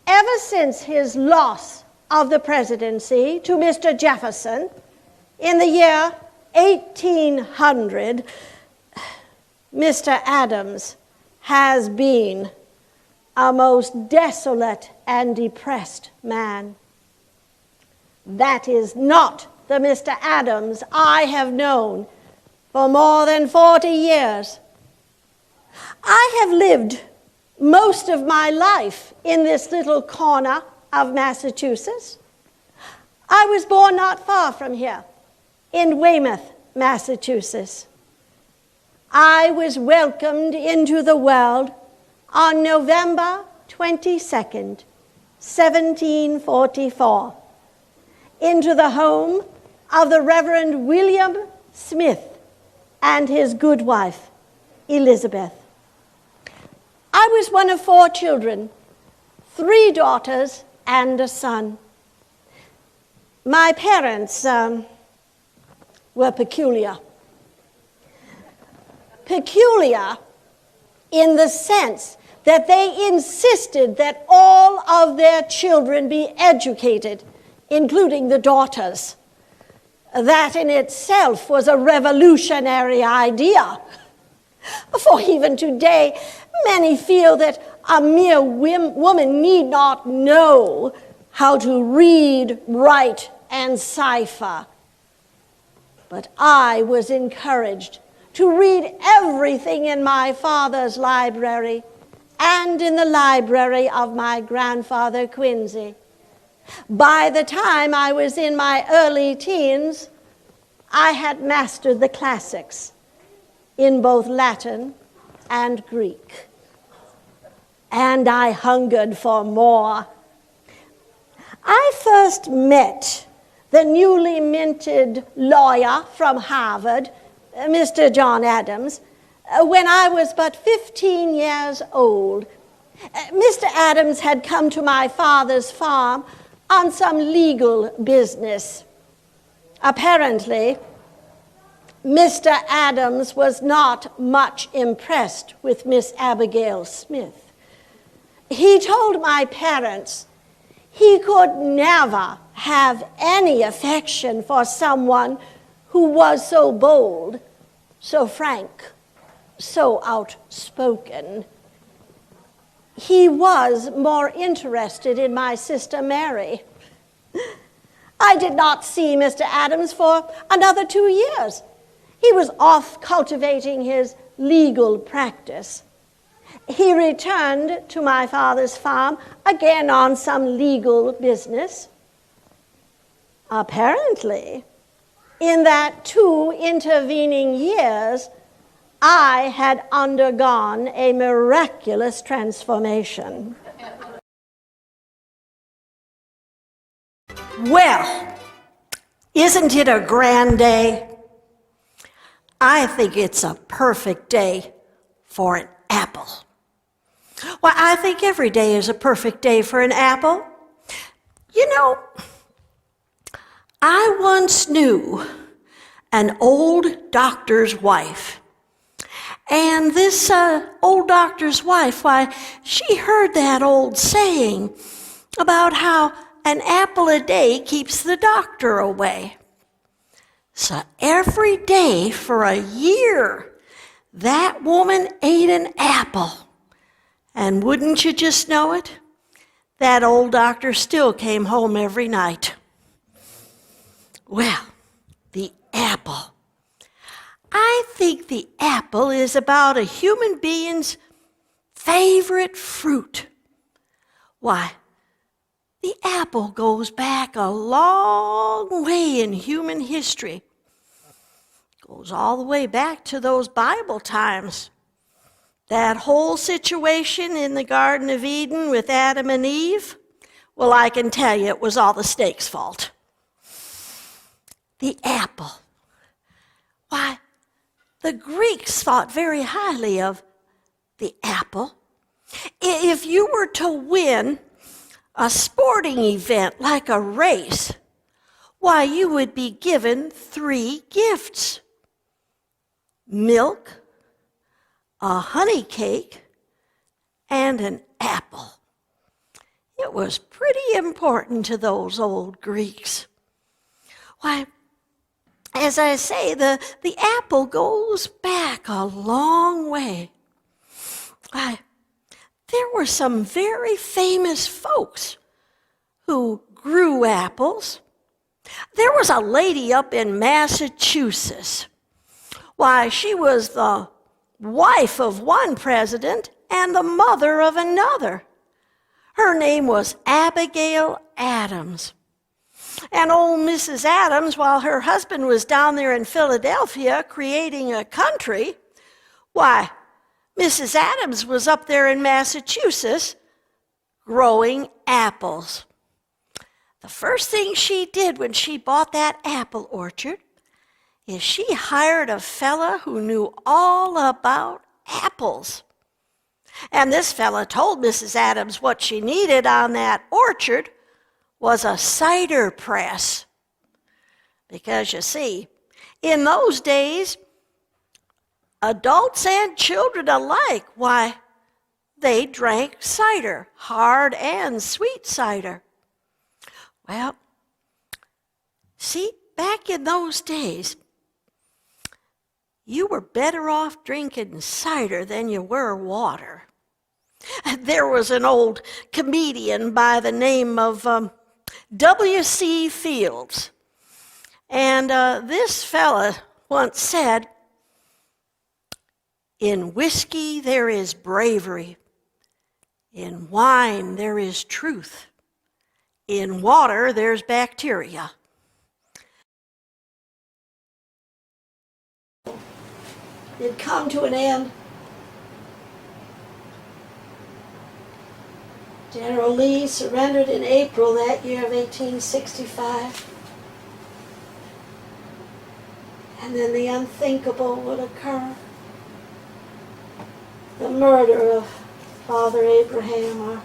ever since his loss of the presidency to Mr. Jefferson in the year 1800, Mr. Adams has been a most desolate and depressed man. That is not the Mr. Adams I have known for more than 40 years. I have lived most of my life in this little corner of Massachusetts. I was born not far from here, in Weymouth, Massachusetts. I was welcomed into the world on November 22nd, 1744, into the home of the Reverend William Smith and his good wife, Elizabeth. I was one of 4 children, 3 daughters and a son. My parents were peculiar. Peculiar in the sense that they insisted that all of their children be educated, including the daughters. That in itself was a revolutionary idea. For even today, many feel that a mere woman need not know how to read, write, and cipher. But I was encouraged to read everything in my father's library and in the library of my grandfather Quincy. By the time I was in my early teens, I had mastered the classics in both Latin and Greek. And I hungered for more. I first met the newly minted lawyer from Harvard, Mr. John Adams, when I was but 15 years old. Mr. Adams had come to my father's farm on some legal business. Apparently, Mr. Adams was not much impressed with Miss Abigail Smith. He told my parents he could never have any affection for someone who was so bold, so frank, so outspoken. He was more interested in my sister Mary. I did not see Mr. Adams for another 2 years. He was off cultivating his legal practice. He returned to my father's farm again on some legal business. Apparently, in that 2 intervening years, I had undergone a miraculous transformation. Well, isn't it a grand day? I think it's a perfect day for an apple. Well, I think every day is a perfect day for an apple. You know, I once knew an old doctor's wife. And this old doctor's wife, why, she heard that old saying about how an apple a day keeps the doctor away. So every day for a year, that woman ate an apple. And wouldn't you just know it? That old doctor still came home every night. Well, the apple. I think the apple is about a human being's favorite fruit. Why, the apple goes back a long way in human history. Goes all the way back to those Bible times. That whole situation in the Garden of Eden with Adam and Eve, well, I can tell you it was all the snake's fault. The apple. Why, the Greeks thought very highly of the apple. If you were to win a sporting event like a race, why, you would be given 3 gifts: milk, a honey cake, and an apple. It was pretty important to those old Greeks. Why, as I say, the apple goes back a long way. Why, there were some very famous folks who grew apples. There was a lady up in Massachusetts. Why, she was the wife of one president and the mother of another. Her name was Abigail Adams. And old Mrs. Adams, while her husband was down there in Philadelphia creating a country, why, Mrs. Adams was up there in Massachusetts growing apples. The first thing she did when she bought that apple orchard is she hired a fella who knew all about apples. And this fella told Mrs. Adams what she needed on that orchard was a cider press. Because you see, in those days, adults and children alike, why, they drank cider, hard and sweet cider. Well, see, back in those days, you were better off drinking cider than you were water. There was an old comedian by the name of W.C. Fields. And this fella once said, "In whiskey there is bravery. In wine there is truth. In water there's bacteria." It come to an end. General Lee surrendered in April that year of 1865. And then the unthinkable would occur. The murder of Father Abraham, our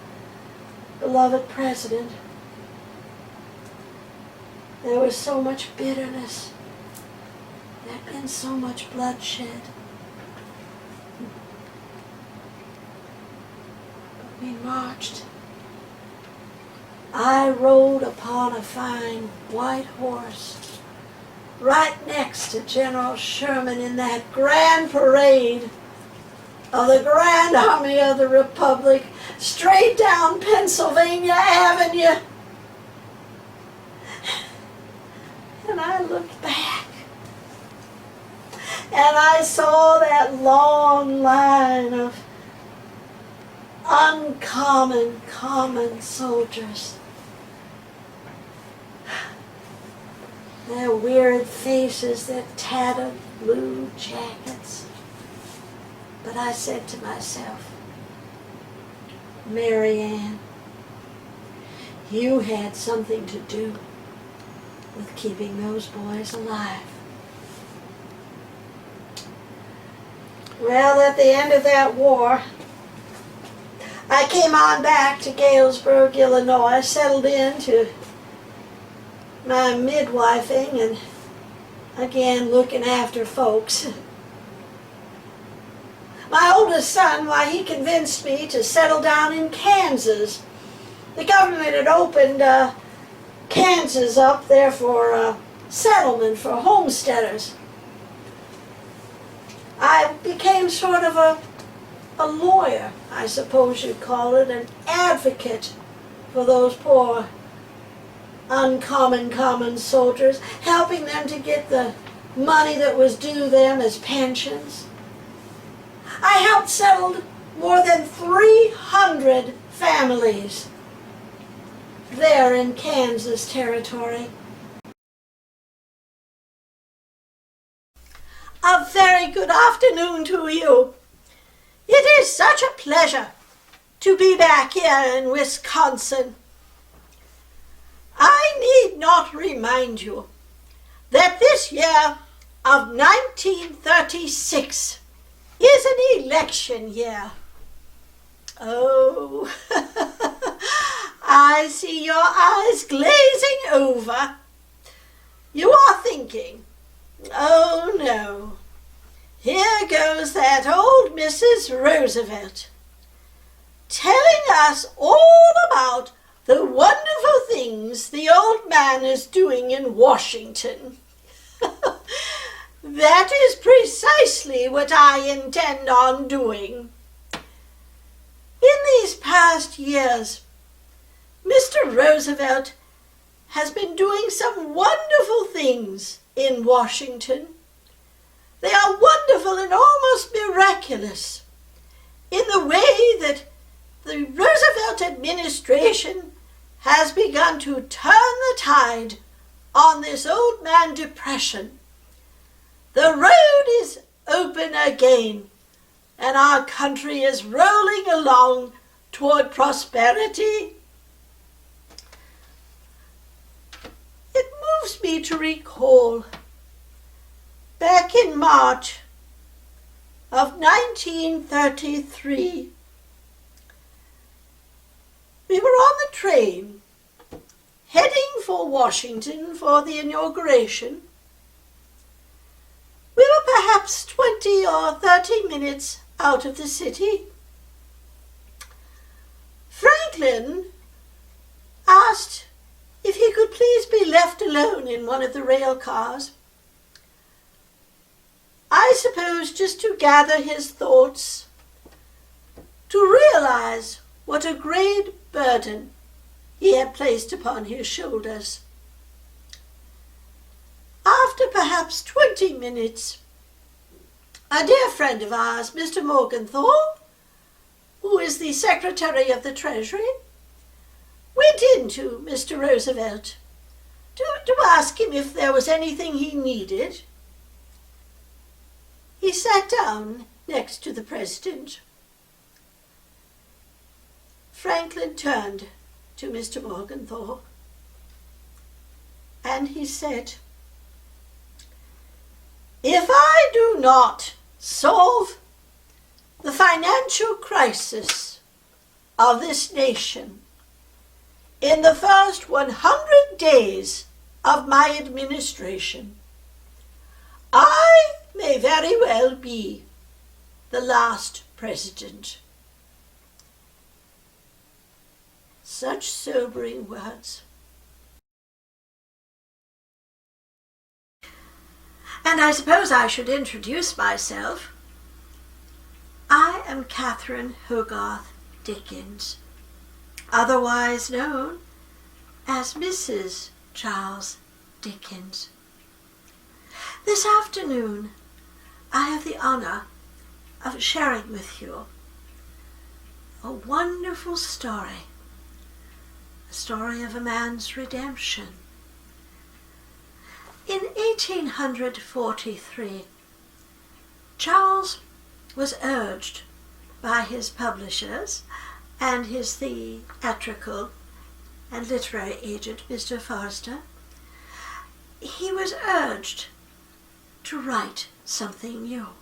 beloved president. There was so much bitterness. There had been so much bloodshed. But we marched. I rode upon a fine white horse right next to General Sherman in that grand parade of the Grand Army of the Republic, straight down Pennsylvania Avenue. And I looked back, and I saw that long line of common soldiers. Their weird faces, their tattered blue jackets. But I said to myself, Mary Ann, you had something to do with keeping those boys alive. Well, at the end of that war, I came on back to Galesburg, Illinois, settled into my midwifing and again looking after folks. My oldest son, why, he convinced me to settle down in Kansas. The government had opened Kansas up there for settlement for homesteaders. I became sort of a lawyer, I suppose you'd call it, an advocate for those poor common soldiers, helping them to get the money that was due them as pensions. I helped settle more than 300 families there in Kansas territory. A very good afternoon to you. It is such a pleasure to be back here in Wisconsin. I need not remind you that this year of 1936 is an election year. Oh, I see your eyes glazing over. You are thinking, oh no, here goes that old Mrs. Roosevelt telling us all about the wonderful things the old man is doing in Washington. That is precisely what I intend on doing. In these past years, Mr. Roosevelt has been doing some wonderful things in Washington. They are wonderful and almost miraculous in the way that the Roosevelt administration has begun to turn the tide on this old man depression. The road is open again, and our country is rolling along toward prosperity. It moves me to recall back in March of 1933, we were on the train heading for Washington for the inauguration. We were perhaps 20 or 30 minutes out of the city. Franklin asked if he could please be left alone in one of the rail cars. I suppose just to gather his thoughts, to realize what a great burden he had placed upon his shoulders. After perhaps 20 minutes, a dear friend of ours, Mr. Morgenthau, who is the Secretary of the Treasury, went in to Mr. Roosevelt to ask him if there was anything he needed. He sat down next to the President. Franklin turned to Mr. Morgenthau and he said, "If I do not solve the financial crisis of this nation in the first 100 days of my administration, I may very well be the last president." Such sobering words. And I suppose I should introduce myself. I am Catherine Hogarth Dickens, otherwise known as Mrs. Charles Dickens. This afternoon, I have the honor of sharing with you a wonderful story, a story of a man's redemption. In 1843, Charles was urged by his publishers and his theatrical and literary agent, Mr. Forster. He was urged to write something new.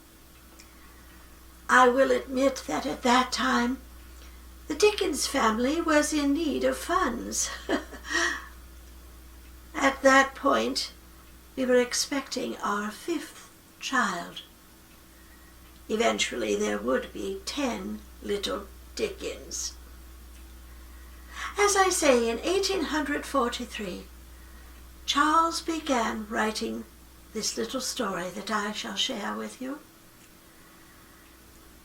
I will admit that at that time, the Dickens family was in need of funds. At that point, we were expecting our 5th child. Eventually, there would be 10 little Dickens. As I say, in 1843, Charles began writing this little story that I shall share with you.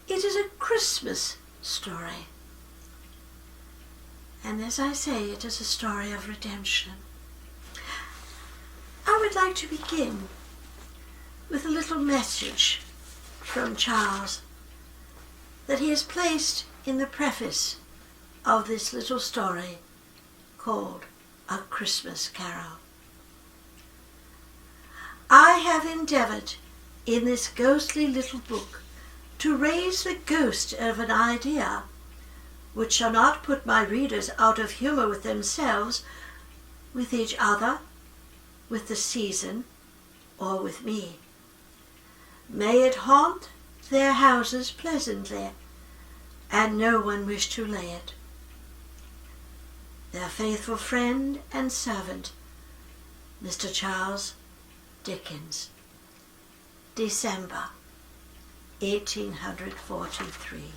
It is a Christmas story. And as I say, it is a story of redemption. I would like to begin with a little message from Charles that he has placed in the preface of this little story called A Christmas Carol. I have endeavored in this ghostly little book to raise the ghost of an idea which shall not put my readers out of humor with themselves, with each other, with the season, or with me. May it haunt their houses pleasantly, and no one wish to lay it. Their faithful friend and servant, Mr. Charles Dickens. December 1843.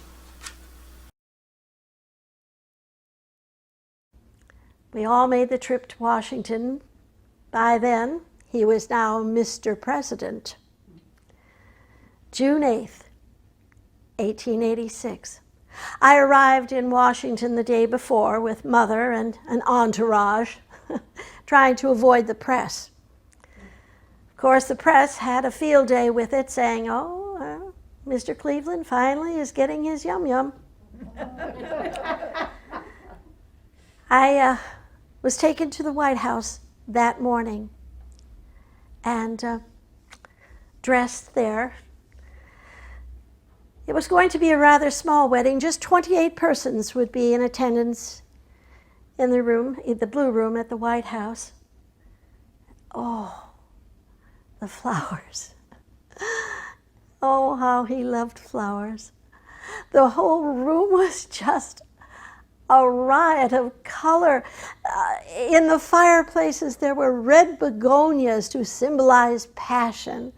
We all made the trip to Washington. By then, he was now Mr. President. June 8th, 1886. I arrived in Washington the day before with Mother and an entourage, trying to avoid the press. Of course, the press had a field day with it, saying, oh, Mr. Cleveland finally is getting his yum-yum. I was taken to the White House that morning and dressed there. It was going to be a rather small wedding. Just 28 persons would be in attendance in the room, in the Blue Room at the White House. Oh, the flowers. Oh, how he loved flowers. The whole room was just a riot of color. In the fireplaces, there were red begonias to symbolize passion.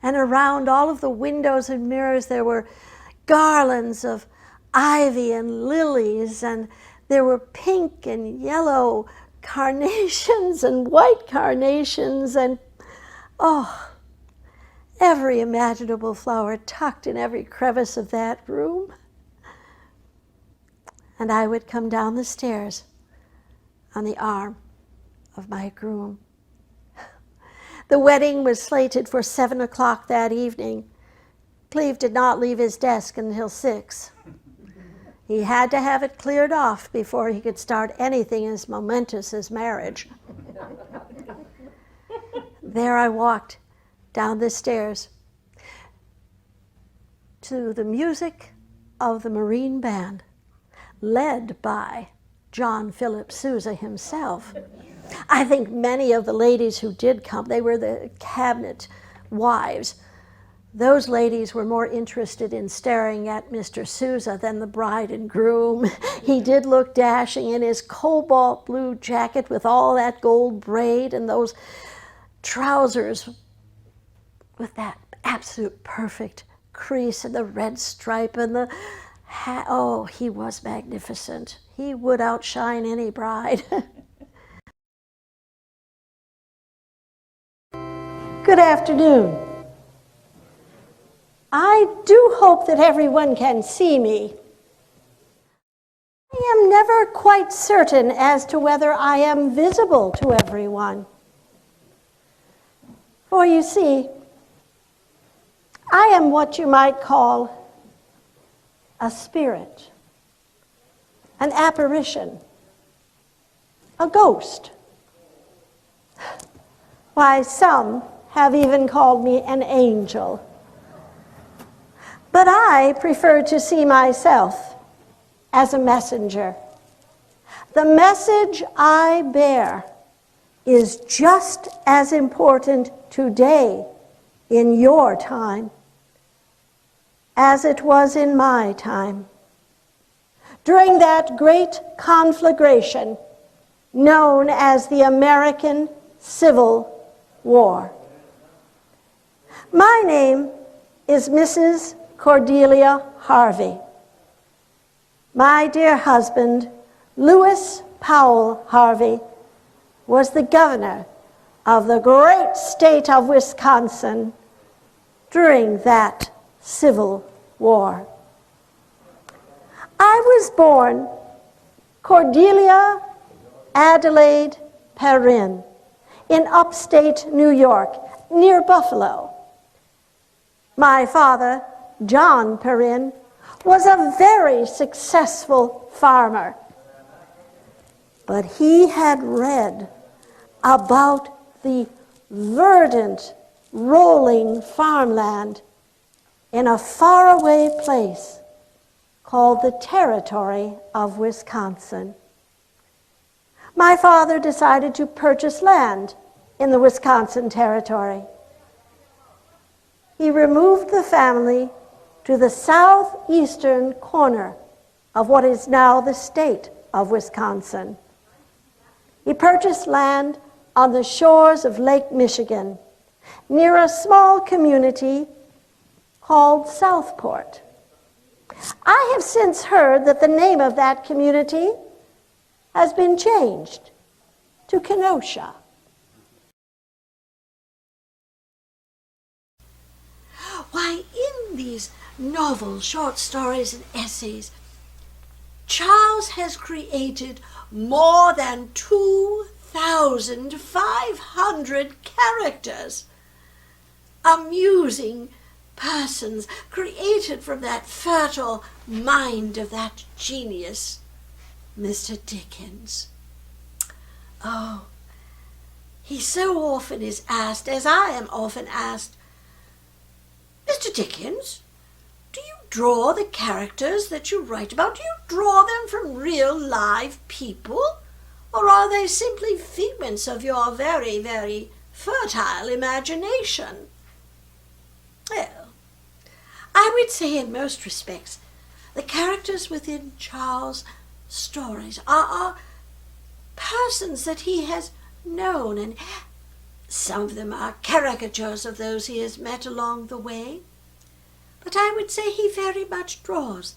And around all of the windows and mirrors, there were garlands of ivy and lilies, and there were pink and yellow carnations and white carnations, and every imaginable flower tucked in every crevice of that room. And I would come down the stairs on the arm of my groom. The wedding was slated for 7 o'clock that evening. Cleve did not leave his desk until 6. He had to have it cleared off before he could start anything as momentous as marriage. There I walked down the stairs to the music of the Marine Band, led by John Philip Sousa himself. I think many of the ladies who did come, they were the cabinet wives. Those ladies were more interested in staring at Mr. Sousa than the bride and groom. He did look dashing in his cobalt blue jacket with all that gold braid and those trousers with that absolute perfect crease and the red stripe and the hat. Oh, he was magnificent. He would outshine any bride. Good afternoon. I do hope that everyone can see me. I am never quite certain as to whether I am visible to everyone. For you see, I am what you might call a spirit, an apparition, a ghost. Why, some have even called me an angel. But I prefer to see myself as a messenger. The message I bear is just as important today in your time as it was in my time. During that great conflagration known as the American Civil War. My name is Mrs. Cordelia Harvey. My dear husband, Lewis Powell Harvey, was the governor of the great state of Wisconsin during that Civil War. I was born Cordelia Adelaide Perrin in upstate New York, near Buffalo. My father, John Perrin, was a very successful farmer. But he had read about the verdant, rolling farmland in a faraway place called the Territory of Wisconsin. My father decided to purchase land in the Wisconsin Territory. He removed the family to the southeastern corner of what is now the state of Wisconsin. He purchased land on the shores of Lake Michigan, near a small community called Southport. I have since heard that the name of that community has been changed to Kenosha. Why, in these novels, short stories, and essays, Charles has created more than 2,500 characters, amusing persons created from that fertile mind of that genius, Mr. Dickens. Oh, he so often is asked, as I am often asked, Mr. Dickens, do you draw the characters that you write about? Do you draw them from real live people? Or are they simply figments of your very, very fertile imagination? Well, I would say in most respects, the characters within Charles' stories are persons that he has known, and some of them are caricatures of those he has met along the way. But I would say he very much draws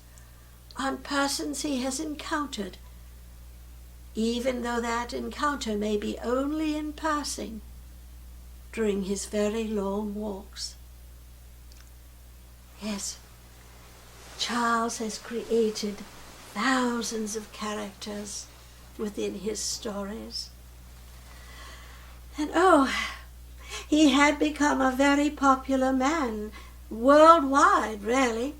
on persons he has encountered, even though that encounter may be only in passing during his very long walks. Yes, Charles has created thousands of characters within his stories. And he had become a very popular man, worldwide, really.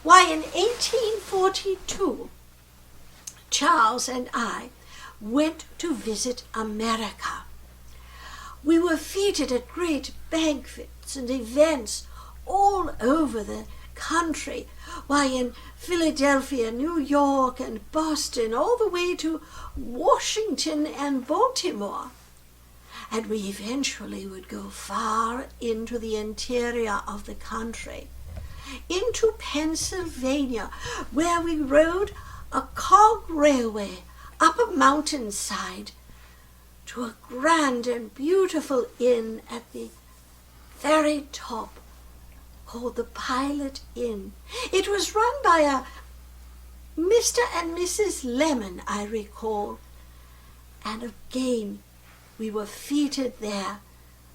Why, in 1842, Charles and I went to visit America. We were feted at great banquets and events all over the country. Why, in Philadelphia, New York, and Boston, all the way to Washington and Baltimore. And we eventually would go far into the interior of the country, into Pennsylvania, where we rode a cog railway up a mountainside to a grand and beautiful inn at the very top called the Pilot Inn. It was run by a Mr. and Mrs. Lemon, I recall, and again we were feted there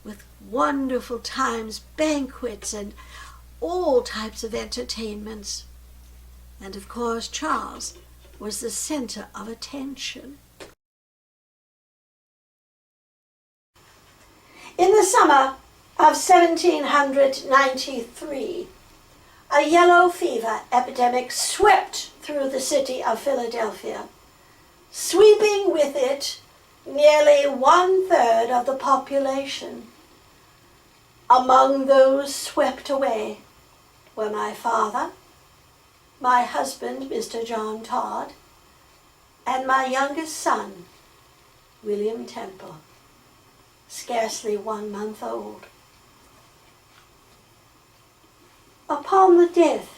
with wonderful times, banquets, and all types of entertainments. And of course, Charles was the center of attention. In the summer of 1793, a yellow fever epidemic swept through the city of Philadelphia, sweeping with it nearly 1/3 of the population. Among those swept away were my father, my husband, Mr. John Todd, and my youngest son, William Temple, scarcely 1 month old. Upon the death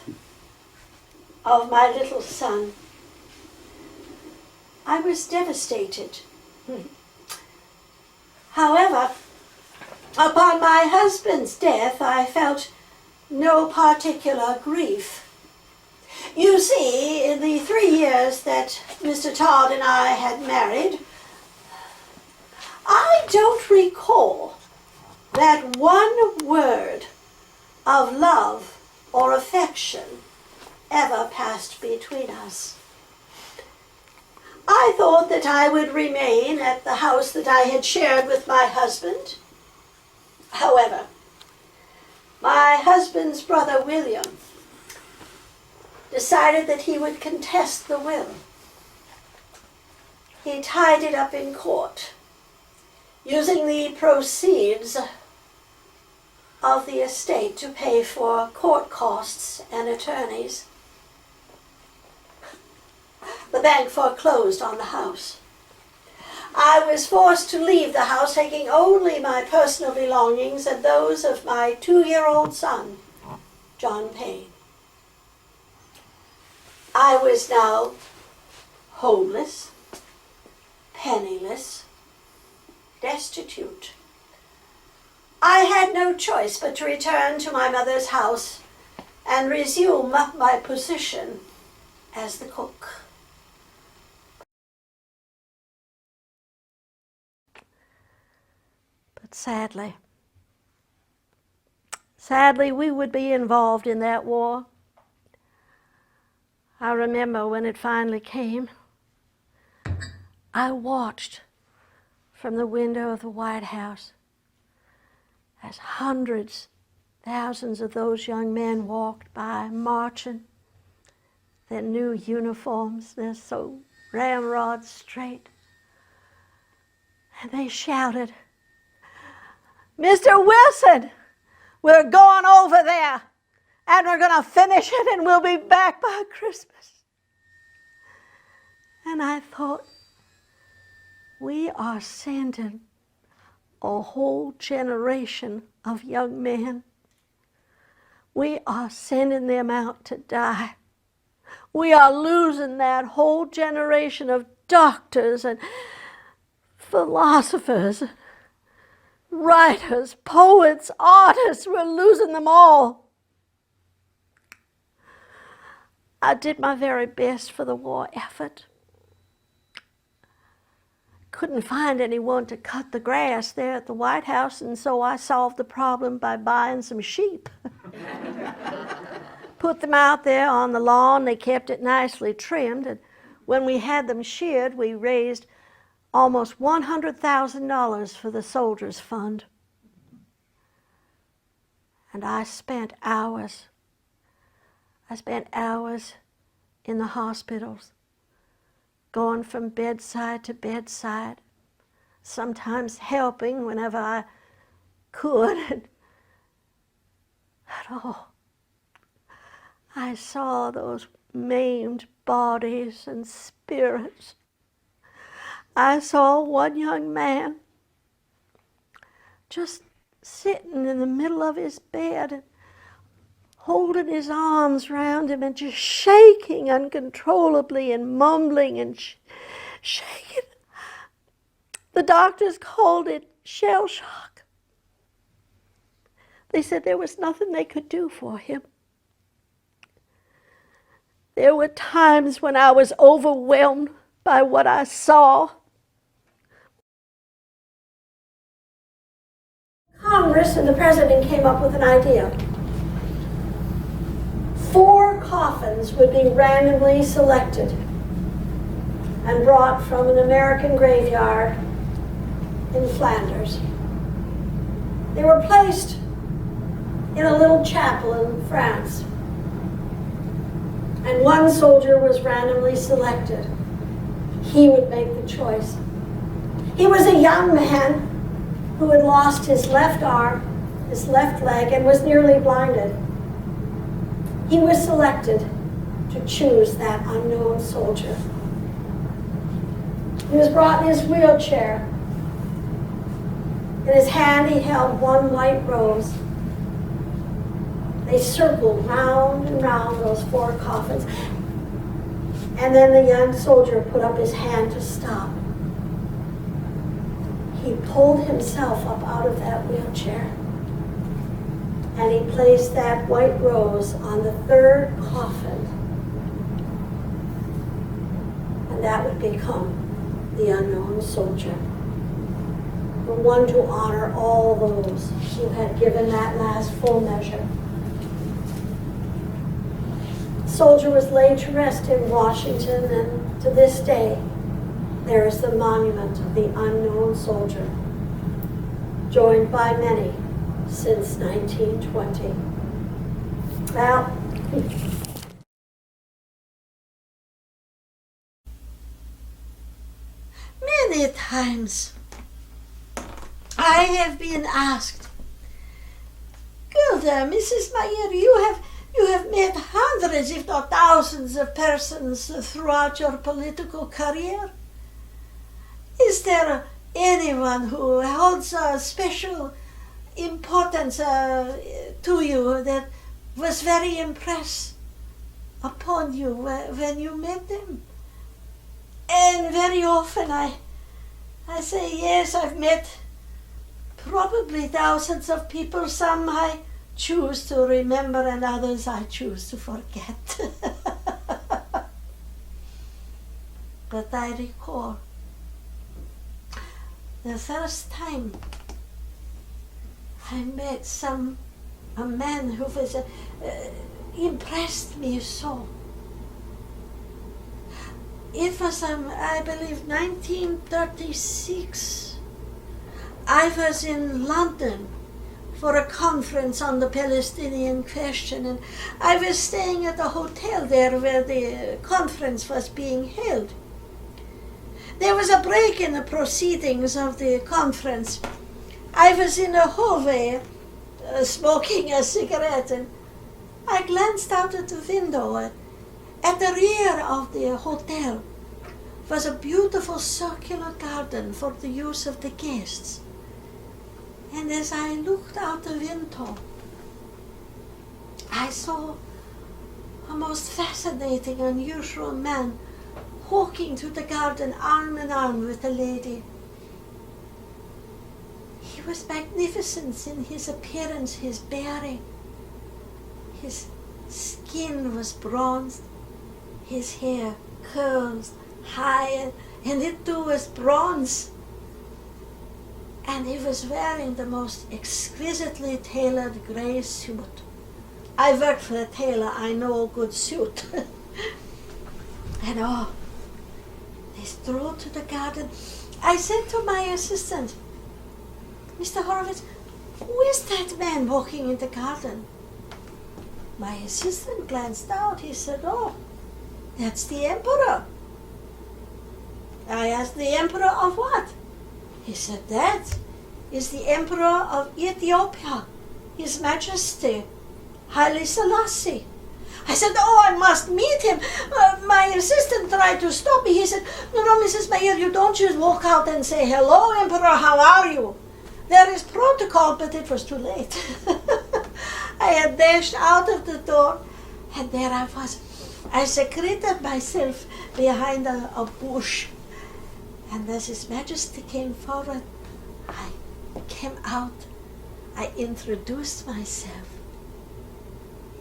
of my little son, I was devastated. However, upon my husband's death, I felt no particular grief. You see, in the 3 years that Mr. Todd and I had married, I don't recall that one word of love or affection ever passed between us. I thought that I would remain at the house that I had shared with my husband. However, my husband's brother William decided that he would contest the will. He tied it up in court, using the proceeds of the estate to pay for court costs and attorneys. The bank foreclosed on the house. I was forced to leave the house, taking only my personal belongings and those of my 2-year-old son, John Payne. I was now homeless, penniless, destitute. I had no choice but to return to my mother's house and resume my position as the cook. sadly. Sadly, we would be involved in that war. I remember when it finally came, I watched from the window of the White House as hundreds, thousands of those young men walked by, marching, their new uniforms, they're so ramrod straight. And they shouted, "Mr. Wilson, we're going over there, and we're going to finish it, and we'll be back by Christmas." And I thought, we are sending a whole generation of young men. We are sending them out to die. We are losing that whole generation of doctors and philosophers, writers, poets, artists. We're losing them all. I did my very best for the war effort. Couldn't find anyone to cut the grass there at the White House, and so I solved the problem by buying some sheep. Put them out there on the lawn. They kept it nicely trimmed, and when we had them sheared, we raised almost $100,000 for the Soldiers Fund. And I spent hours in the hospitals, going from bedside to bedside, sometimes helping whenever I could. But oh, I saw those maimed bodies and spirits. I saw one young man just sitting in the middle of his bed and holding his arms round him and just shaking uncontrollably and mumbling and shaking. The doctors called it shell shock. They said there was nothing they could do for him. There were times when I was overwhelmed by what I saw. Congress and the president came up with an idea. 4 coffins would be randomly selected and brought from an American graveyard in Flanders. They were placed in a little chapel in France, and one soldier was randomly selected. He would make the choice. He was a young man who had lost his left arm, his left leg, and was nearly blinded. He was selected to choose that unknown soldier. He was brought in his wheelchair. In his hand he held one white rose. They circled round and round those 4 coffins. And then the young soldier put up his hand to stop. He pulled himself up out of that wheelchair, and he placed that white rose on the 3rd coffin, and that would become the unknown soldier, the one to honor all those who had given that last full measure. The soldier was laid to rest in Washington, and to this day, there is the monument of the unknown soldier, joined by many since 1920. Well, many times I have been asked, "Gilda, Mrs. Meyer, you have met hundreds, if not thousands, of persons throughout your political career. Is there anyone who holds a special importance to you that was very impressed upon you when you met them?" And very often I say, yes, I've met probably thousands of people. Some I choose to remember and others I choose to forget. But I recall the first time I met a man who was impressed me so. It was, I believe, 1936. I was in London for a conference on the Palestinian question, and I was staying at a hotel there where the conference was being held. There was a break in the proceedings of the conference. I was in a hallway smoking a cigarette, and I glanced out at the window. At the rear of the hotel was a beautiful circular garden for the use of the guests. And as I looked out the window, I saw a most fascinating, unusual man walking through the garden arm in arm with a lady. He was magnificent in his appearance, his bearing. His skin was bronzed, his hair curls high, and it too was bronze. And he was wearing the most exquisitely tailored gray suit. I worked for a tailor, I know a good suit. And they strolled to the garden. I said to my assistant, Mr. Horowitz, who is that man walking in the garden? My assistant glanced out. He said, oh, that's the emperor. I asked, the emperor of what? He said, that is the emperor of Ethiopia, His Majesty Haile Selassie. I said, oh, I must meet him. My assistant tried to stop me. He said, no, Mrs. Mayer, you don't just walk out and say, hello, emperor, how are you? There is protocol, but it was too late. I had dashed out of the door, and there I was. I secreted myself behind a bush. And as His Majesty came forward, I came out. I introduced myself.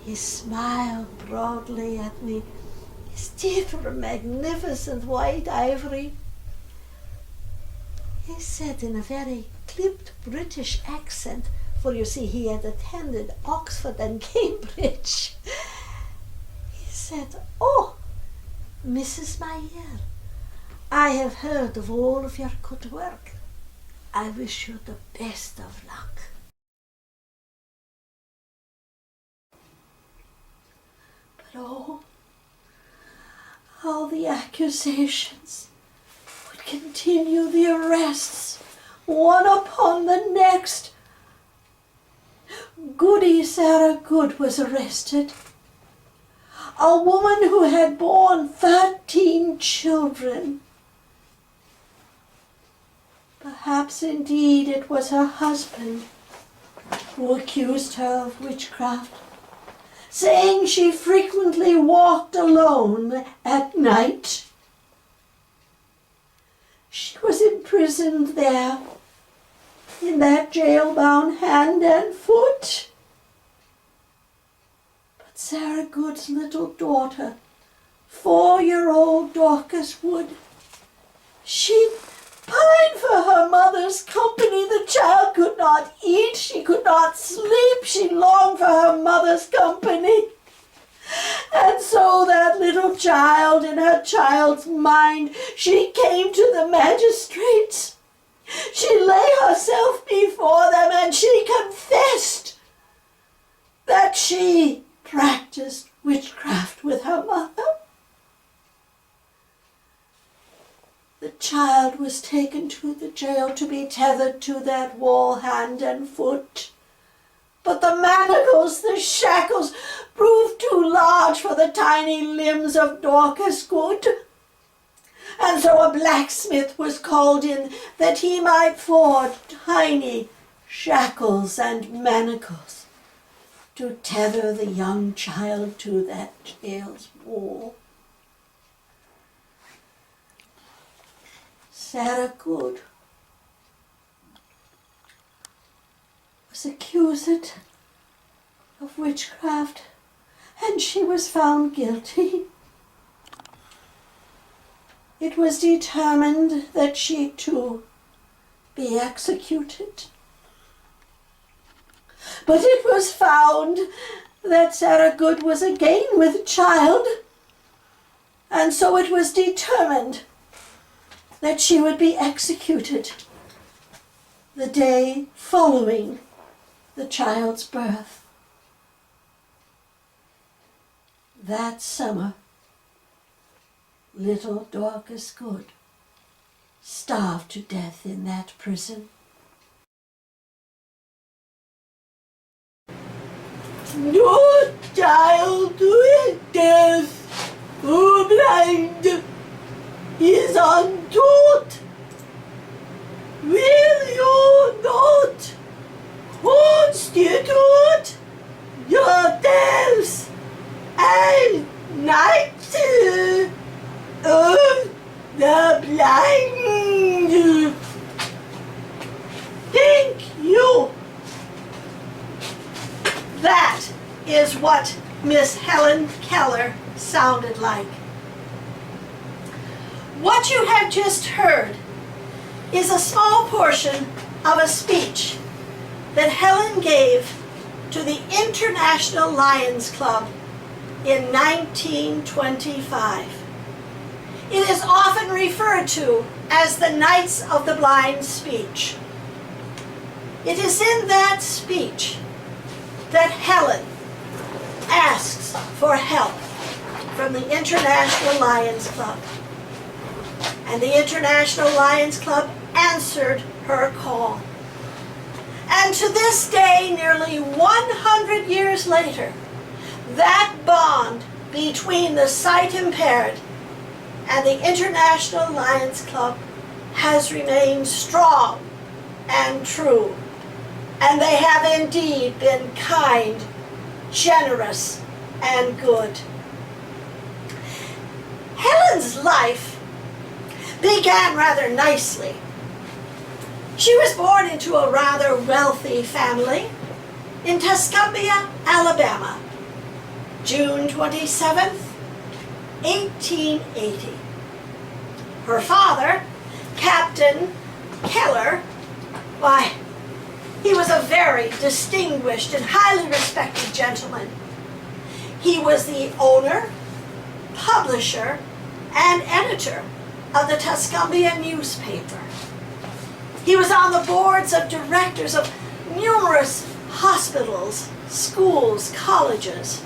He smiled broadly at me. His teeth were magnificent white ivory. He said in a very clipped British accent, for you see he had attended Oxford and Cambridge. He said, oh, Mrs. Mayer, I have heard of all of your good work. I wish you the best of luck. But all the accusations would continue, the arrests, one upon the next. Goody Sarah Good was arrested, a woman who had borne 13 children. Perhaps indeed it was her husband who accused her of witchcraft, saying she frequently walked alone at night. She was imprisoned there, in that jail-bound hand and foot. But Sarah Good's little daughter, 4-year-old Dorcas Wood, she pined for her mother's company. The child could not eat, she could not sleep, she longed for her mother's company. And so that little child, in her child's mind, she came to the magistrates. She lay herself before them and she confessed that she practiced witchcraft with her mother. The child was taken to the jail to be tethered to that wall hand and foot. But the manacles, the shackles, proved too large for the tiny limbs of Dorcas Good. And so a blacksmith was called in that he might forge tiny shackles and manacles to tether the young child to that jail's wall. Sarah Good was accused of witchcraft, and she was found guilty. It was determined that she too be executed. But it was found that Sarah Good was again with child, and so it was determined that she would be executed the day following the child's birth. That summer, little Dorcas Good starved to death in that prison. No child with death or blind is untaught. Will you not constitute yourselves a knight of the blind? Thank you. That is what Miss Helen Keller sounded like. What you have just heard is a small portion of a speech that Helen gave to the International Lions Club in 1925. It is often referred to as the Knights of the Blind speech. It is in that speech that Helen asks for help from the International Lions Club. And the International Lions Club answered her call. And to this day, nearly 100 years later, that bond between the sight impaired and the International Lions Club has remained strong and true. And they have indeed been kind, generous, and good. Helen's life began rather nicely. She was born into a rather wealthy family in Tuscumbia, Alabama, June 27th, 1880. Her father, Captain Keller, why, he was a very distinguished and highly respected gentleman. He was the owner, publisher, and editor of the Tuscumbia newspaper. He was on the boards of directors of numerous hospitals, schools, colleges.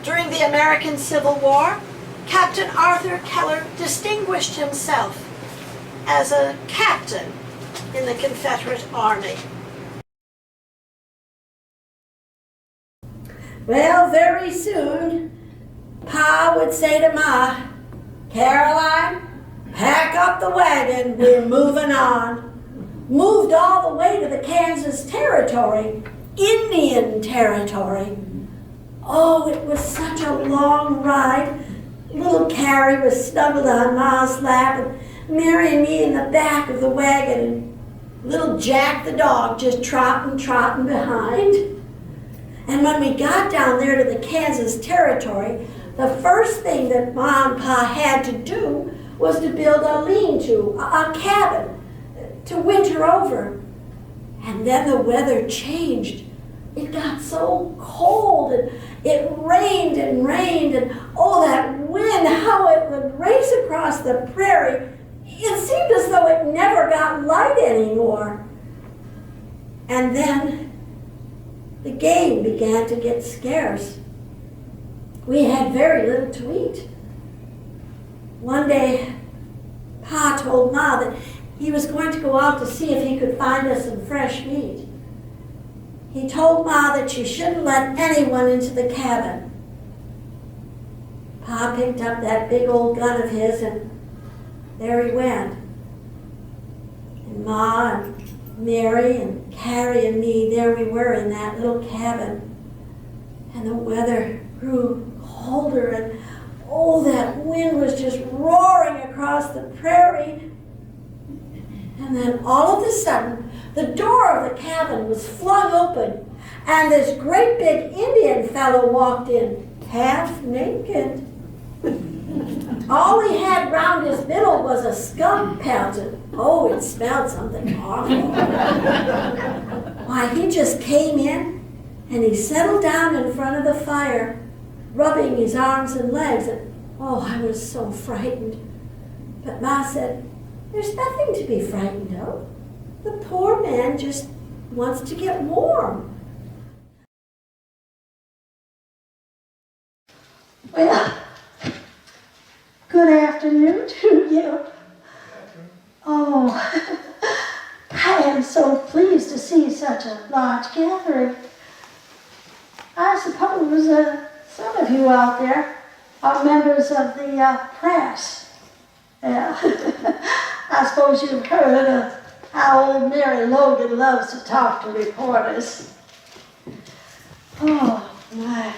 During the American Civil War, Captain Arthur Keller distinguished himself as a captain in the Confederate Army. Well, very soon, Pa would say to Ma, "Caroline, pack up the wagon, we're moving on." Moved all the way to the Kansas Territory, Indian Territory. Oh, it was such a long ride. Little Carrie was snuggled on Ma's lap, and Mary and me in the back of the wagon, and little Jack the dog just trotting behind. And when we got down there to the Kansas Territory, the first thing that Ma and Pa had to do was to build a lean-to, a cabin, to winter over. And then the weather changed. It got so cold, and it rained, and oh, that wind, how it would race across the prairie. It seemed as though it never got light anymore. And then the game began to get scarce. We had very little to eat. One day, Pa told Ma that he was going to go out to see if he could find us some fresh meat. He told Ma that she shouldn't let anyone into the cabin. Pa picked up that big old gun of his, and there he went. And Ma and Mary and Carrie and me, there we were in that little cabin. And the weather grew colder, and oh, that wind was just roaring across the prairie. And then all of a sudden, the door of the cabin was flung open, and this great big Indian fellow walked in, half naked. All he had round his middle was a skunk pouch. Oh, it smelled something awful. Why, he just came in and he settled down in front of the fire, rubbing his arms and legs. And oh, I was so frightened. But Ma said, there's nothing to be frightened of. The poor man just wants to get warm. Well, good afternoon to you. Oh, I am so pleased to see such a large gathering. I suppose some of you out there are members of the press. Yeah. I suppose you've heard of how old Mary Logan loves to talk to reporters. Oh, my.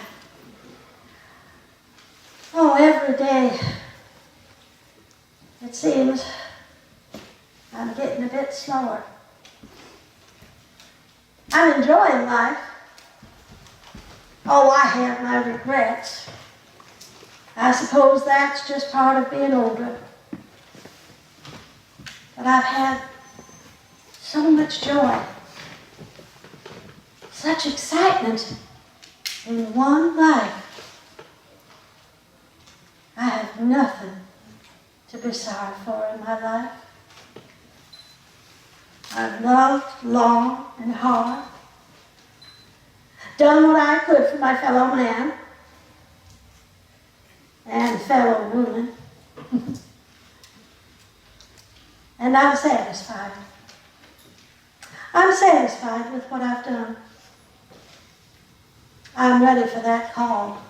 Oh, every day, it seems I'm getting a bit slower. I'm enjoying life. Oh, I have my regrets. I suppose that's just part of being older. But I've had so much joy, such excitement in one life. I have nothing to be sorry for in my life. I've loved long and hard, done what I could for my fellow man and fellow woman, and I'm satisfied. I'm satisfied with what I've done. I'm ready for that call.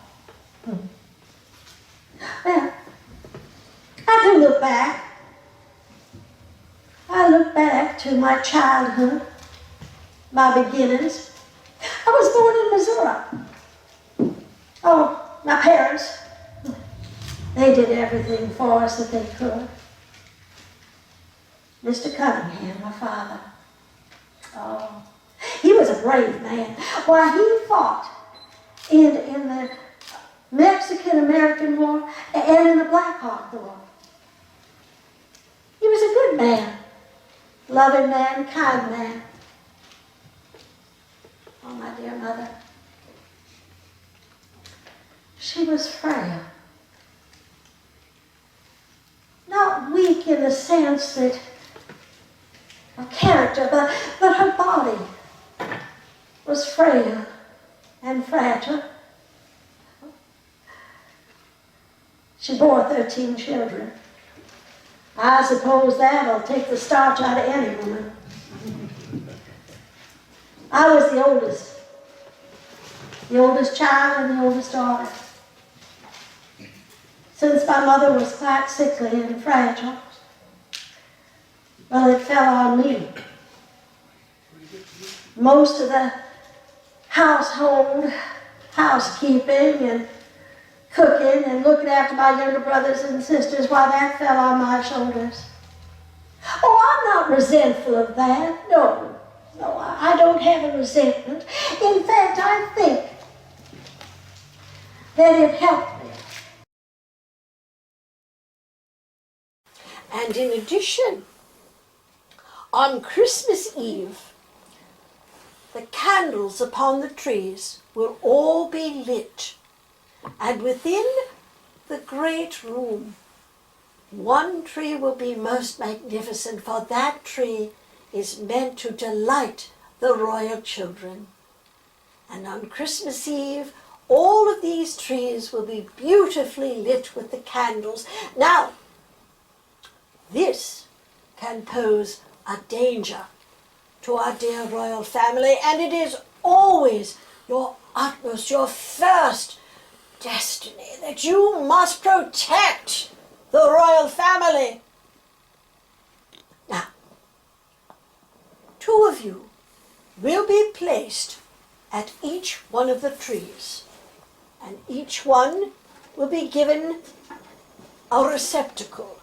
Well, I do look back. I look back to my childhood, my beginnings. I was born in Missouri. Oh, my parents, they did everything for us that they could. Mr. Cunningham, my father, oh, he was a brave man. Why, he fought in the Mexican-American War and in the Black Hawk War. He was a good man, loving man, kind man. Oh, my dear mother, she was frail. Not weak in the sense that her character, but her body was frail and fragile. She bore 13 children. I suppose that'll take the starch out of any woman. I was the oldest child and the oldest daughter. Since my mother was quite sickly and fragile, well, it fell on me. Most of the household, housekeeping and cooking and looking after my younger brothers and sisters, why, that fell on my shoulders. Oh, I'm not resentful of that. No, I don't have a resentment. In fact, I think that it helped me. And in addition, on Christmas Eve, the candles upon the trees will all be lit. And within the great room, one tree will be most magnificent, for that tree is meant to delight the royal children. And on Christmas Eve, all of these trees will be beautifully lit with the candles. Now, this can pose a danger to our dear royal family, and it is always your utmost, your first destiny that you must protect the royal family. Now, 2 of you will be placed at each one of the trees, and each one will be given a receptacle.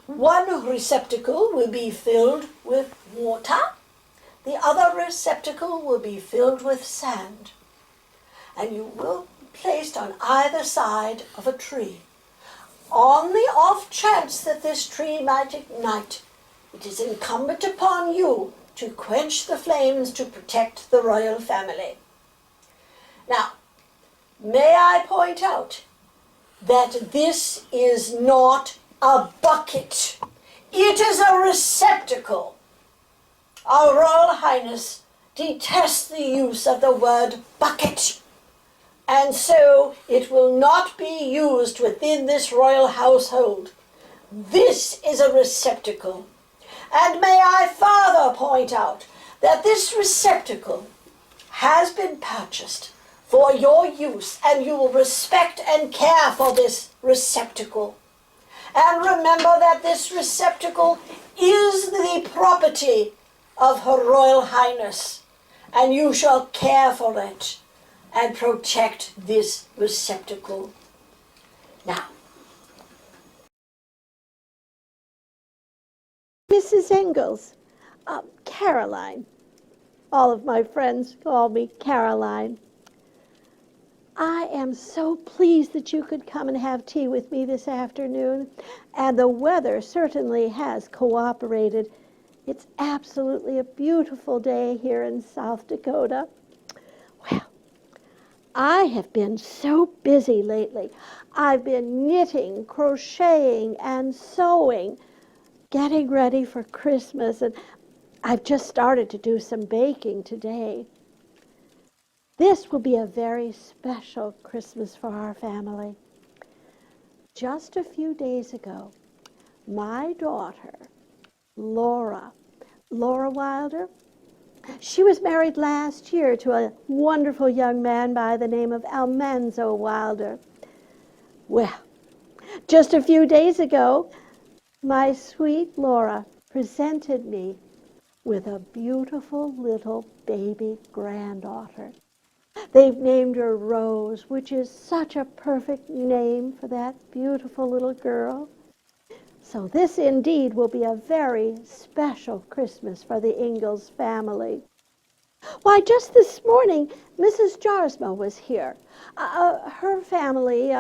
One receptacle will be filled with water, the other receptacle will be filled with sand, and you will be placed on either side of a tree. On the off chance that this tree might ignite, it is incumbent upon you to quench the flames to protect the royal family. Now, may I point out that this is not a bucket. It is a receptacle. Our Royal Highness detests the use of the word bucket, and so it will not be used within this royal household. This is a receptacle. And may I further point out that this receptacle has been purchased for your use, and you will respect and care for this receptacle. And remember that this receptacle is the property of Her Royal Highness, and you shall care for it and protect this receptacle. Now, Mrs. Ingalls, Caroline. All of my friends call me Caroline. I am so pleased that you could come and have tea with me this afternoon, and the weather certainly has cooperated. It's absolutely a beautiful day here in South Dakota. Well, I have been so busy lately. I've been knitting, crocheting, and sewing, getting ready for Christmas, and I've just started to do some baking today. This will be a very special Christmas for our family. Just a few days ago, my daughter, Laura Wilder, she was married last year to a wonderful young man by the name of Almanzo Wilder. Well, just a few days ago, my sweet Laura presented me with a beautiful little baby granddaughter. They've named her Rose, which is such a perfect name for that beautiful little girl. So this indeed will be a very special Christmas for the Ingalls family. Why, just this morning, Mrs. Jarsma was here. Her family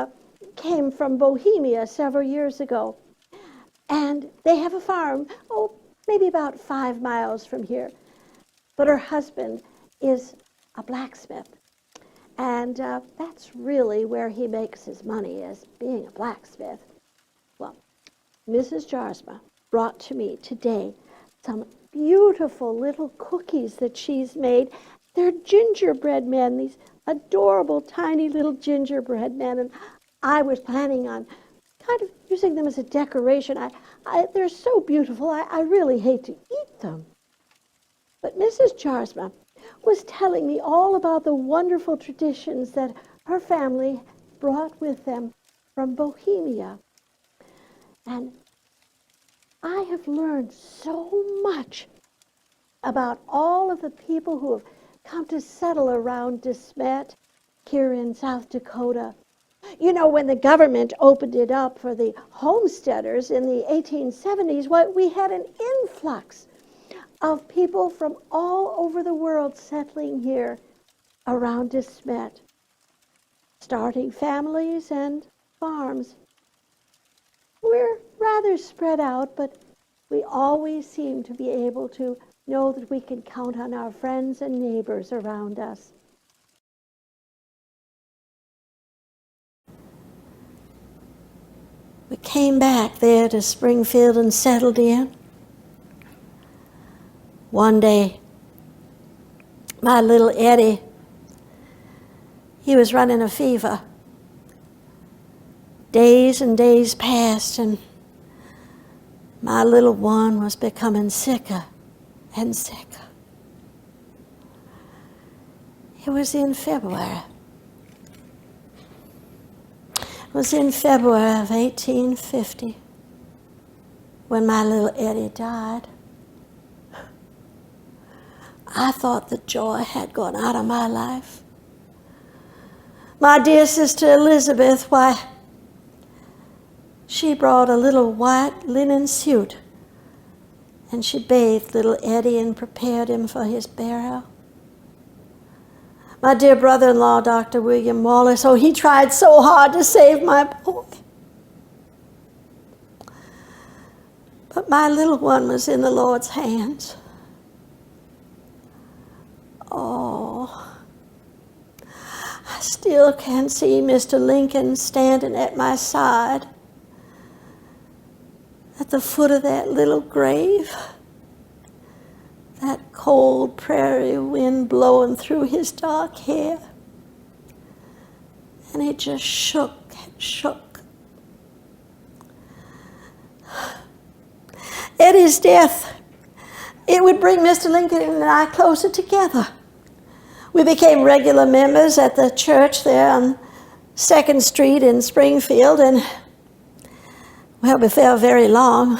came from Bohemia several years ago, and they have a farm, maybe about 5 miles from here. But her husband is a blacksmith, and that's really where he makes his money, is being a blacksmith. Well, Mrs. Jarsma brought to me today some beautiful little cookies that she's made. They're gingerbread men, these adorable tiny little gingerbread men, and I was planning on kind of using them as a decoration. They're so beautiful, I really hate to eat them. But Mrs. Jarsma was telling me all about the wonderful traditions that her family brought with them from Bohemia. And I have learned so much about all of the people who have come to settle around De Smet here in South Dakota. You know, when the government opened it up for the homesteaders in the 1870s, we had an influx of people from all over the world settling here around De Smet, starting families and farms. We're rather spread out, but we always seem to be able to know that we can count on our friends and neighbors around us. We came back there to Springfield and settled in. One day, my little Eddie, he was running a fever. Days and days passed, and my little one was becoming sicker and sicker. It was in February. It was in February of 1850 when my little Eddie died. I thought the joy had gone out of my life. My dear sister Elizabeth, why, she brought a little white linen suit, and she bathed little Eddie and prepared him for his burial. My dear brother-in-law, Dr. William Wallace, he tried so hard to save my boy. But my little one was in the Lord's hands. Oh, I still can see Mr. Lincoln standing at my side at the foot of that little grave, that cold prairie wind blowing through his dark hair. And he just shook and shook. At his death, it would bring Mr. Lincoln and I closer together. We became regular members at the church there on 2nd Street in Springfield, and, well, before very long,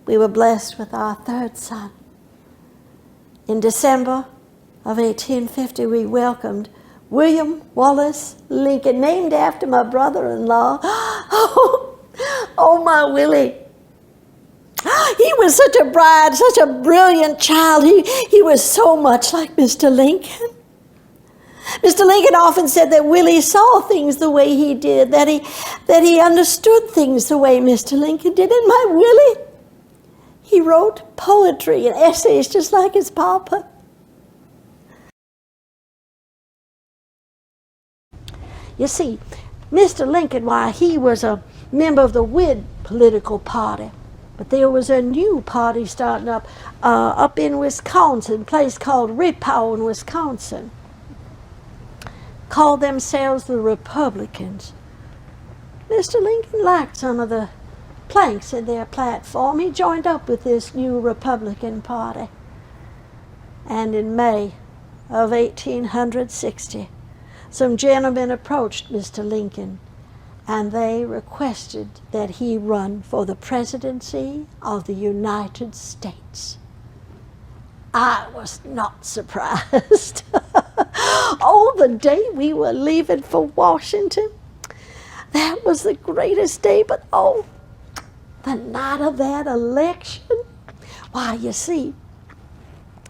we were blessed with our 3rd son. In December of 1850, we welcomed William Wallace Lincoln, named after my brother-in-law. Oh, my Willie. He was such a bright, such a brilliant child. He was so much like Mr. Lincoln. Mr. Lincoln often said that Willie saw things the way he did, that he understood things the way Mr. Lincoln did. And my Willie, he wrote poetry and essays just like his papa. You see, Mr. Lincoln, why, he was a member of the Whig political party. But there was a new party starting up in Wisconsin, a place called Ripaw in Wisconsin. Called themselves the Republicans. Mr. Lincoln liked some of the planks in their platform. He joined up with this new Republican Party. And in May of 1860, some gentlemen approached Mr. Lincoln, and they requested that he run for the presidency of the United States. I was not surprised. Oh, the day we were leaving for Washington, that was the greatest day, but oh, the night of that election, why, you see,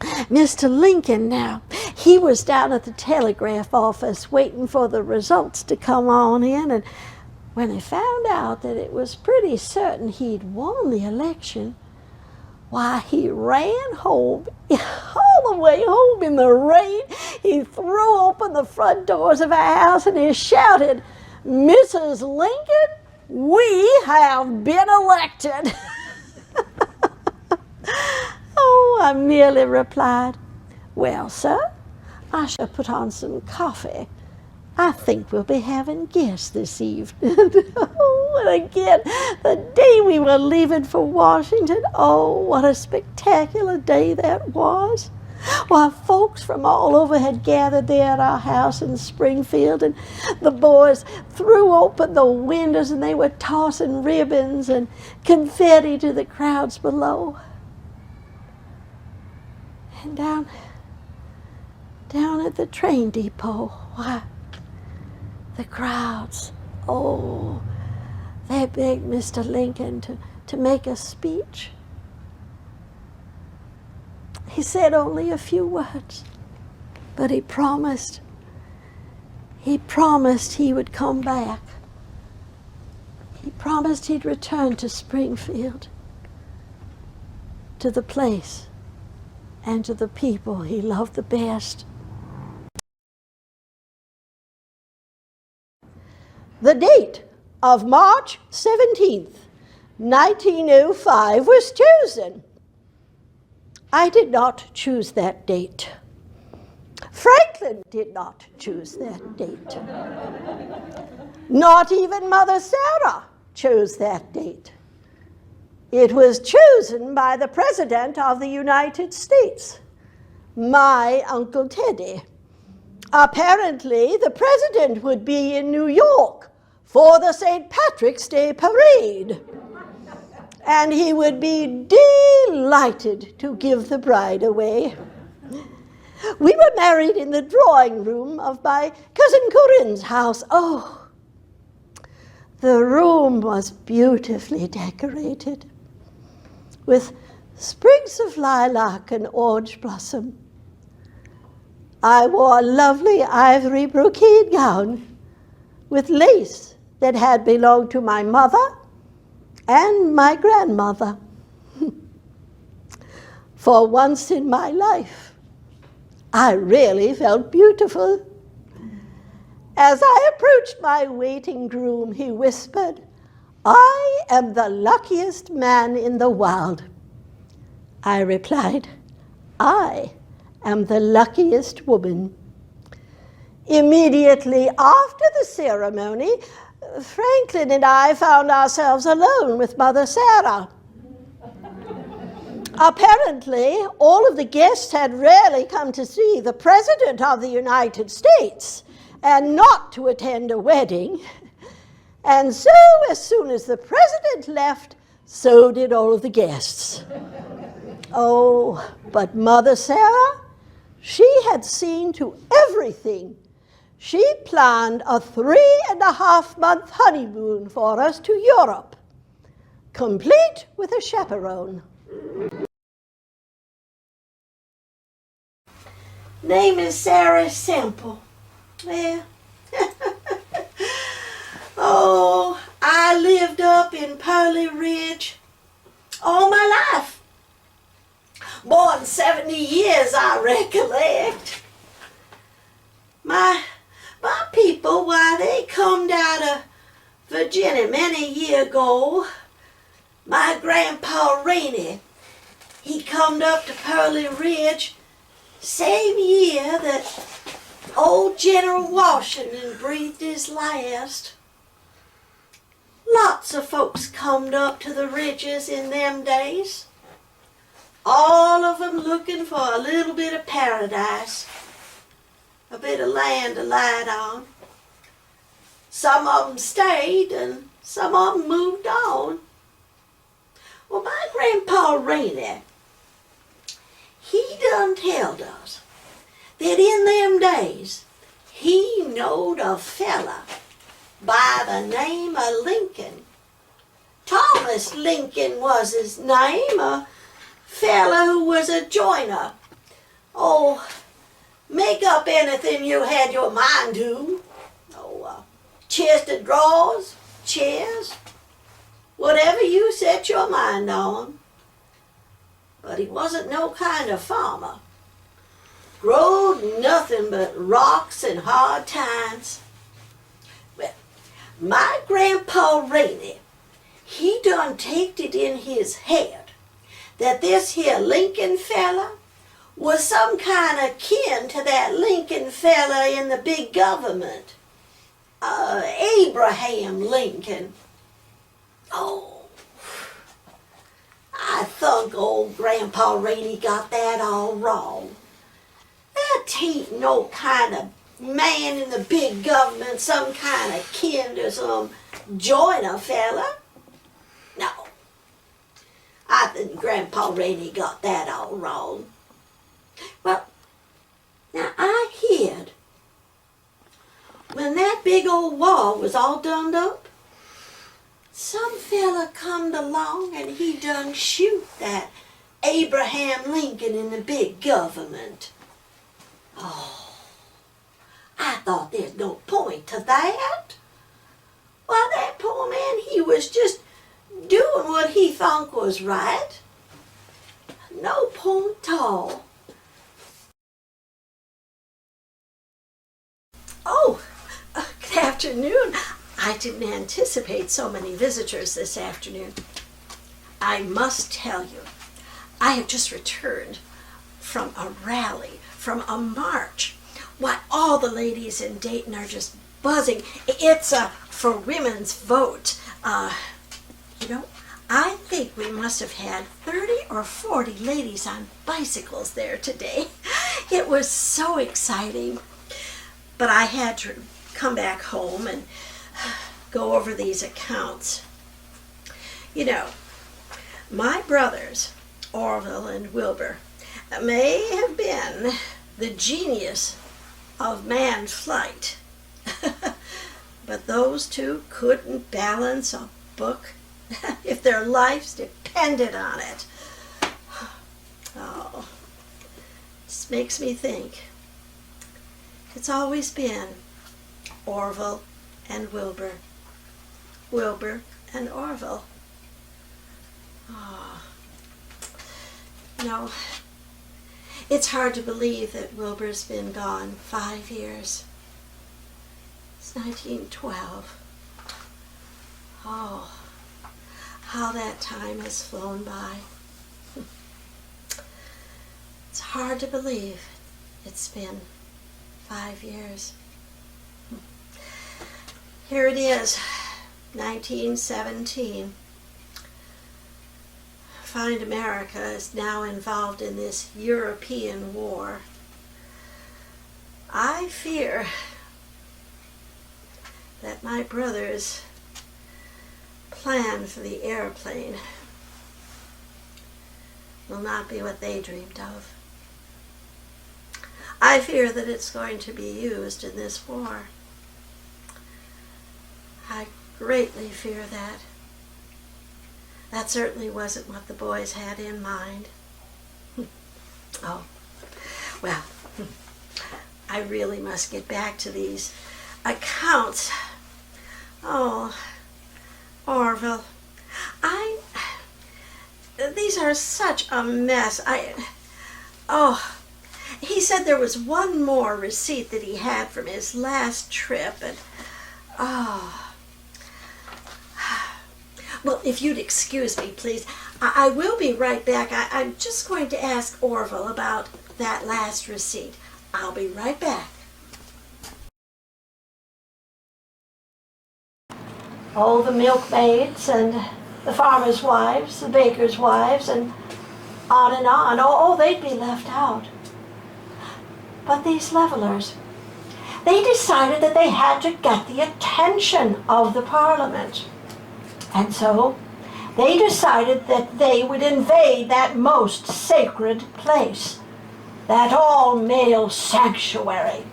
Mr. Lincoln now, he was down at the telegraph office waiting for the results to come on in, and when he found out that it was pretty certain he'd won the election, why, he ran home, all the way home in the rain. He threw open the front doors of our house and he shouted, "Mrs. Lincoln, we have been elected." Oh, I merely replied, "Well, sir, I shall put on some coffee. I think we'll be having guests this evening." Oh, and again, the day we were leaving for Washington, oh, what a spectacular day that was. Why, folks from all over had gathered there at our house in Springfield, and the boys threw open the windows and they were tossing ribbons and confetti to the crowds below. And down at the train depot, why, the crowds, oh, they begged Mr. Lincoln to make a speech. He said only a few words, but he promised he would come back. He promised he'd return to Springfield, to the place and to the people he loved the best. The date of March 17th, 1905 was chosen. I did not choose that date. Franklin did not choose that date. Not even Mother Sarah chose that date. It was chosen by the President of the United States, my Uncle Teddy. Apparently, the President would be in New York for the St. Patrick's Day parade, and he would be delighted to give the bride away. We were married in the drawing room of my cousin Corinne's house. Oh, the room was beautifully decorated with sprigs of lilac and orange blossom. I wore a lovely ivory brocade gown with lace that had belonged to my mother and my grandmother. For once in my life, I really felt beautiful. As I approached my waiting groom, he whispered, "I am the luckiest man in the world." I replied, "I am the luckiest woman." Immediately after the ceremony, Franklin and I found ourselves alone with Mother Sarah. Apparently, all of the guests had really come to see the President of the United States and not to attend a wedding. And so, as soon as the President left, so did all of the guests. Oh, but Mother Sarah, she had seen to everything. She planned a 3.5-month honeymoon for us to Europe, complete with a chaperone. Name is Sarah Semple. Yeah. Oh, I lived up in Pearly Ridge all my life. More than 70 years, I recollect. My people, why, they comed out of Virginia many years ago. My grandpa Rainey, he comed up to Pearly Ridge same year that old General Washington breathed his last. Lots of folks comed up to the ridges in them days. All of them looking for a little bit of paradise, a bit of land to light on. Some of them stayed and some of them moved on. Well, my grandpa Rainey, he done telled us that in them days he knowed a fella by the name of Lincoln. Thomas Lincoln was his name, a fella who was a joiner. Oh, make up anything you had your mind to. Oh, chest of drawers, chairs, whatever you set your mind on. But he wasn't no kind of farmer. Growed nothing but rocks and hard times. Well, my grandpa Rainey, he done taked it in his head that this here Lincoln fella was some kind of kin to that Lincoln fella in the big government. Abraham Lincoln. Oh, I think old Grandpa Rainey got that all wrong. That ain't no kind of man in the big government, some kind of kin to some joiner fella. No, I think Grandpa Rainey got that all wrong. Well, now I heard when that big old wall was all done up, some fella come along and he done shoot that Abraham Lincoln in the big government. Oh, I thought there's no point to that. Why, that poor man, he was just doing what he thought was right. No point at all. Oh, good afternoon. I didn't anticipate so many visitors this afternoon. I must tell you, I have just returned from a rally, from a march. Why, all the ladies in Dayton are just buzzing. It's for women's vote. I think we must have had 30 or 40 ladies on bicycles there today. It was so exciting. But I had to come back home and go over these accounts. You know, my brothers, Orville and Wilbur, may have been the genius of manned flight, but those two couldn't balance a book if their lives depended on it. Oh, this makes me think. It's always been Orville and Wilbur, Wilbur and Orville. Oh. It's hard to believe that Wilbur's been gone 5 years. It's 1912. Oh, how that time has flown by. It's hard to believe it's been 5 years. Here it is, 1917. Find America is now involved in this European war. I fear that my brothers' plan for the airplane will not be what they dreamed of. I fear that it's going to be used in this war. I greatly fear that. That certainly wasn't what the boys had in mind. Oh, well, I really must get back to these accounts. Oh, Orville, these are such a mess. He said there was one more receipt that he had from his last trip, and well, if you'd excuse me, please, I will be right back. I'm just going to ask Orville about that last receipt. I'll be right back. Oh, the milkmaids and the farmers' wives, the bakers' wives, and on. Oh, they'd be left out. But these levelers, they decided that they had to get the attention of the Parliament. And so they decided that they would invade that most sacred place, that all-male sanctuary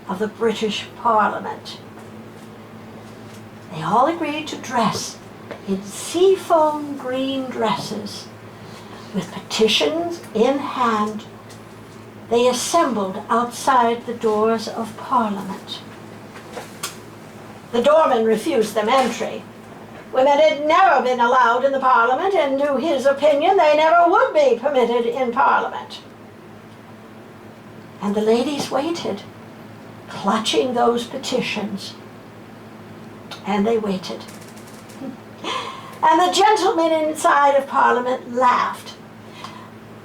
of the British Parliament. They all agreed to dress in seafoam green dresses. With petitions in hand, they assembled outside the doors of Parliament. The doorman refused them entry. Women had never been allowed in the Parliament, and to his opinion, they never would be permitted in Parliament. And the ladies waited, clutching those petitions. And they waited. And the gentlemen inside of Parliament laughed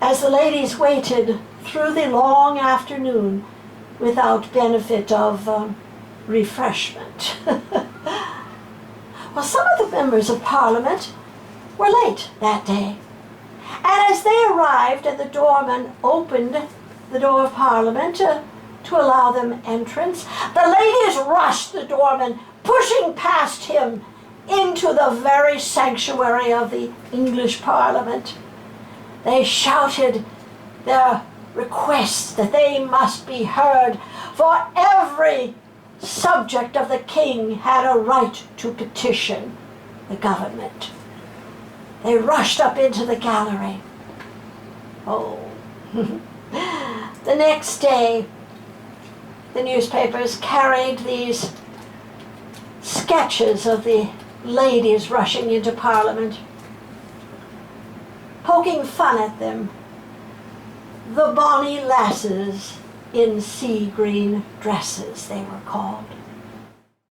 as the ladies waited through the long afternoon without benefit of refreshment. Well, some of the members of Parliament were late that day. And as they arrived and the doorman opened the door of Parliament to allow them entrance, the ladies rushed the doorman, pushing past him into the very sanctuary of the English Parliament. They shouted their requests that they must be heard, for every subject of the king had a right to petition the government. They rushed up into the gallery. Oh, the next day, the newspapers carried these sketches of the ladies rushing into Parliament, poking fun at them. The bonny lasses in sea green dresses, they were called.